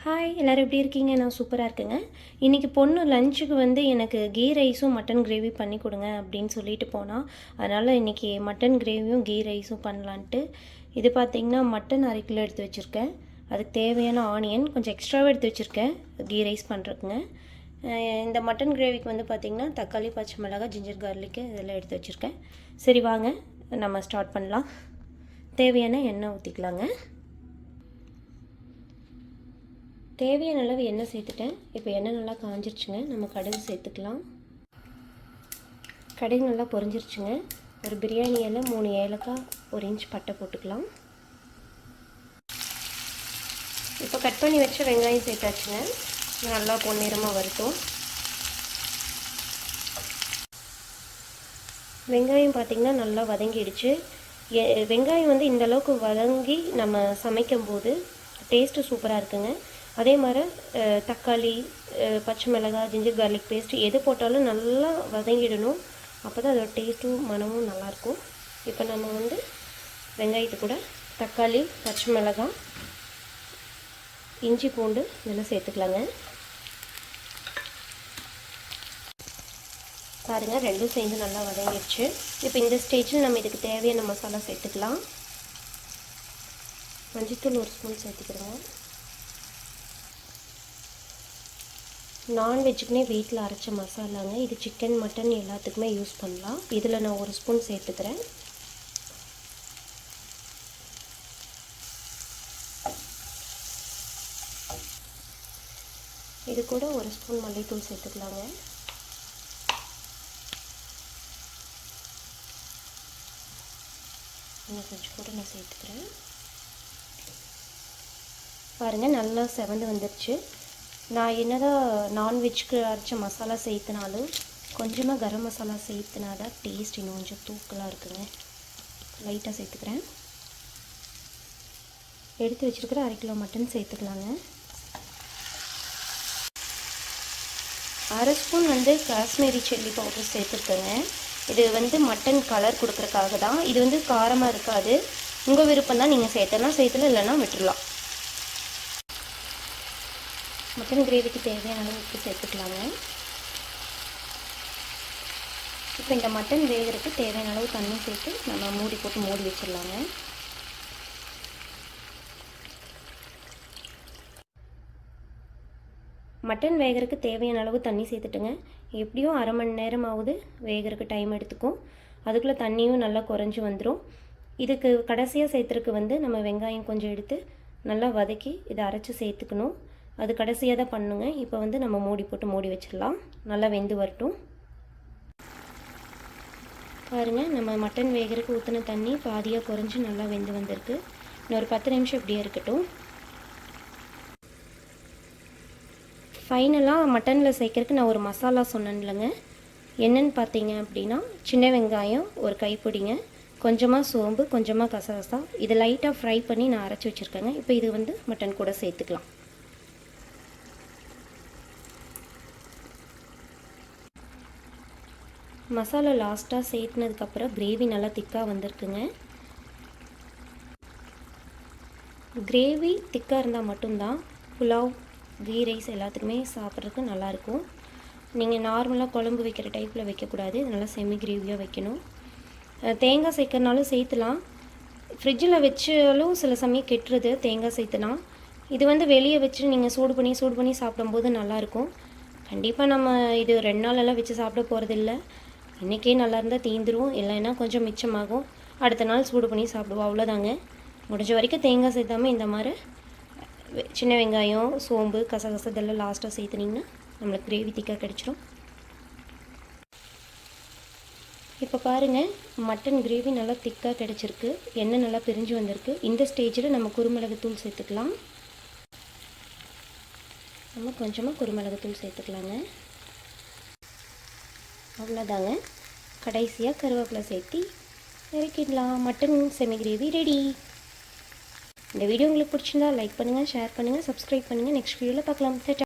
Hi எல்லோரும் எப்படி இருக்கீங்க? நான் சூப்பராக இருக்கேங்க. இன்றைக்கி பொண்ணு லஞ்சுக்கு வந்து எனக்கு கீ ரைஸும் மட்டன் கிரேவி பண்ணி கொடுங்க அப்படின்னு சொல்லிட்டு போனால், அதனால் இன்றைக்கி மட்டன் கிரேவியும் கீ ரைஸும் பண்ணலான்ட்டு இது பார்த்திங்கன்னா மட்டன் 1/2 கிலோ எடுத்து வச்சுருக்கேன். அதுக்கு தேவையான ஆனியன் கொஞ்சம் எக்ஸ்ட்ராவாக எடுத்து வச்சுருக்கேன் கீ ரைஸ் பண்ணுறதுக்குங்க. இந்த மட்டன் கிரேவிக்கு வந்து பார்த்திங்கன்னா தக்காளி, பச்சை மிளகாய், ஜிஞ்சர் கார்லிக்கு இதெல்லாம் எடுத்து வச்சுருக்கேன். சரி வாங்க நம்ம ஸ்டார்ட் பண்ணலாம். தேவையான எண்ணெய் ஊற்றிக்கலாங்க. தேவையான அளவு எண்ணெய் சேர்த்துட்டேன். இப்போ எண்ணெய் நல்லா காஞ்சிருச்சுங்க. நம்ம கடுகு சேர்த்துக்கலாம். கடுகு நல்லா பொரிஞ்சிருச்சுங்க. ஒரு பிரியாணி இலை, 3 ஏலக்காய், 1 இன்ச் பட்டை போட்டுக்கலாம். இப்போ கட் பண்ணி வச்ச வெங்காயம் சேர்த்தாச்சுங்க. நல்லா பொன்னிறமாக வறுத்தோம். வெங்காயம் பார்த்திங்கன்னா நல்லா வதங்கிடுச்சு. வெங்காயம் வந்து இந்த அளவுக்கு வதங்கி நம்ம சமைக்கும்போது டேஸ்ட்டு சூப்பராக இருக்குங்க. அதே மாதிரி தக்காளி, பச்சை மிளகாய், ஜிஞ்சர் கார்லிக் பேஸ்ட்டு எது போட்டாலும் நல்லா வதங்கிடணும். அப்போ தான் அதோட டேஸ்ட்டும் மனமும் நல்லாயிருக்கும். இப்போ நம்ம வந்து வெங்காயத்து கூட தக்காளி, பச்சை மிளகாய், இஞ்சி, பூண்டு இதெல்லாம் சேர்த்துக்கலாங்க. பாருங்கள், ரெண்டும் சேர்ந்து நல்லா வதங்கிடுச்சு. இப்போ இந்த ஸ்டேஜில் நம்ம இதுக்கு தேவையான மசாலா சேர்த்துக்கலாம். மஞ்சள்தூள் 1 ஸ்பூன் சேர்த்துக்கிறோங்க. நான்வெஜ்ஜுக்குனே வீட்டில் அரைச்ச மசாலாங்க. இது சிக்கன், மட்டன் எல்லாத்துக்குமே யூஸ் பண்ணலாம். இதில் நான் 1 ஸ்பூன் சேர்த்துக்கிறேன். இது கூட 1 ஸ்பூன் மல்லித்தூள் சேர்த்துக்கலாங்க. இன்னும் கொஞ்சம் கூட நான் சேர்த்துக்கிறேன். பாருங்கள், நல்லா செவந்து வந்துடுச்சு. நான் என்னதான் நான்வெஜ்க்கு அரைச்ச மசாலா சேர்த்துனாலும் கொஞ்சமாக கரம் மசாலா சேர்த்துனா தான் டேஸ்ட் இன்னும் கொஞ்சம் தூக்கலாக இருக்குங்க. லைட்டாக சேர்த்துக்கிறேன். எடுத்து வச்சுருக்கிற 1/2 கிலோ மட்டன் சேர்த்துக்கலாங்க. 1/2 ஸ்பூன் வந்து காஷ்மீரி சில்லி பவுடர் சேர்த்துருக்கேங்க. இது வந்து மட்டன் கலர் கொடுக்குறக்காக தான். இது வந்து காரமாக இருக்காது. உங்கள் விருப்பம் தான், நீங்கள் சேர்த்தலாம் இல்லைன்னா விட்டுடலாம். மட்டன் கிரேவிக்கு தேவையான அளவு உப்பு சேர்த்துக்கலாங்க. இப்போ இந்த மட்டன் வேகிறதுக்கு தேவையான அளவு தண்ணி சேர்த்து நம்ம மூடி போட்டு மூடி வச்சிடலாங்க. மட்டன் வேகிறதுக்கு தேவையான அளவு தண்ணி சேர்த்துட்டுங்க. எப்படியும் 1/2 மணி நேரமாவது வேகிறதுக்கு டைம் எடுத்துக்கும். அதுக்குள்ளே தண்ணியும் நல்லா குறைஞ்சி வந்துடும். இதுக்கு கடைசியாக சேர்த்துறதுக்கு வந்து நம்ம வெங்காயம் கொஞ்சம் எடுத்து நல்லா வதக்கி இதை அரைச்சி சேர்த்துக்கணும். அது கடைசியாக தான் பண்ணுங்க. இப்போ வந்து நம்ம மூடி போட்டு மூடி வச்சிடலாம். நல்லா வெந்து வரட்டும். பாருங்கள், நம்ம மட்டன் வேகிறதுக்கு ஊற்றின தண்ணி பாதியாக குறைஞ்சி நல்லா வெந்து வந்திருக்கு. இன்னும் ஒரு 10 நிமிஷம் இப்படியே இருக்கட்டும். ஃபைனலாக மட்டனில் சேர்க்கறதுக்கு நான் ஒரு மசாலா சொன்னேன் இல்லைங்க. என்னென்னு பார்த்தீங்க அப்படின்னா, சின்ன வெங்காயம் 1 கைப்பிடிங்க, கொஞ்சமாக சோம்பு, கொஞ்சமாக கசகசா, இதை லைட்டாக ஃப்ரை பண்ணி நான் அரைச்சி வச்சுருக்கேங்க. இப்போ இது வந்து மட்டன் கூட சேர்த்துக்கலாம். மசாலா லாஸ்ட்டாக சேர்த்துனதுக்கப்புறம் கிரேவி நல்லா திக்காக வந்திருக்குங்க. கிரேவி திக்காக இருந்தால் மட்டும்தான் புலாவ், கீ ரைஸ் எல்லாத்துக்குமே சாப்பிட்றதுக்கு நல்லாயிருக்கும். நீங்கள் நார்மலாக குழம்பு வைக்கிற டைப்பில் வைக்கக்கூடாது. நல்லா செமி கிரேவியாக வைக்கணும். தேங்காய் சேர்க்கறனாலும் சேர்த்துலாம். ஃப்ரிட்ஜில் வச்சாலும் சில சமயம் கெட்டுறது தேங்காய் சேர்த்துனா. இது வந்து வெளியே வச்சு நீங்கள் சூடு பண்ணி சாப்பிடும்போது நல்லாயிருக்கும். கண்டிப்பாக நம்ம இது 2 நாளெல்லாம் வச்சு சாப்பிட போகிறதில்ல. இன்றைக்கே நல்லா இருந்தால் தீந்துடும், இல்லைன்னா கொஞ்சம் மிச்சமாகும். அடுத்த நாள் சூடு பண்ணி சாப்பிடுவோம், அவ்வளோதாங்க. முடிஞ்ச வரைக்கும் தேங்காய் சேர்த்தாமல் இந்த மாதிரி சின்ன வெங்காயம், சோம்பு, கசகசா இதெல்லாம் லாஸ்ட்டாக சேர்த்துனிங்கன்னா நம்மளுக்கு கிரேவி திக்காக கிடச்சிரும். இப்போ பாருங்கள், மட்டன் கிரேவி நல்லா திக்காக கிடச்சிருக்கு. எண்ணெய் நல்லா பிரிஞ்சு வந்திருக்கு. இந்த ஸ்டேஜில் நம்ம குருமிளகுத்தூள் சேர்த்துக்கலாம். நம்ம கொஞ்சமாக குருமிளகுத்தூள் சேர்த்துக்கலாங்க. அவ்வளோதாங்க. கடைசியாக கருவேப்பிலை சேர்த்து இறக்கிடலாம். Mutton semi gravy ready. இந்த வீடியோ உங்களுக்கு பிடிச்சிருந்தா லைக் பண்ணுங்கள், ஷேர் பண்ணுங்கள், சப்ஸ்கிரைப் பண்ணுங்கள். நெக்ஸ்ட் வீடியோவில் பார்க்கலாம்.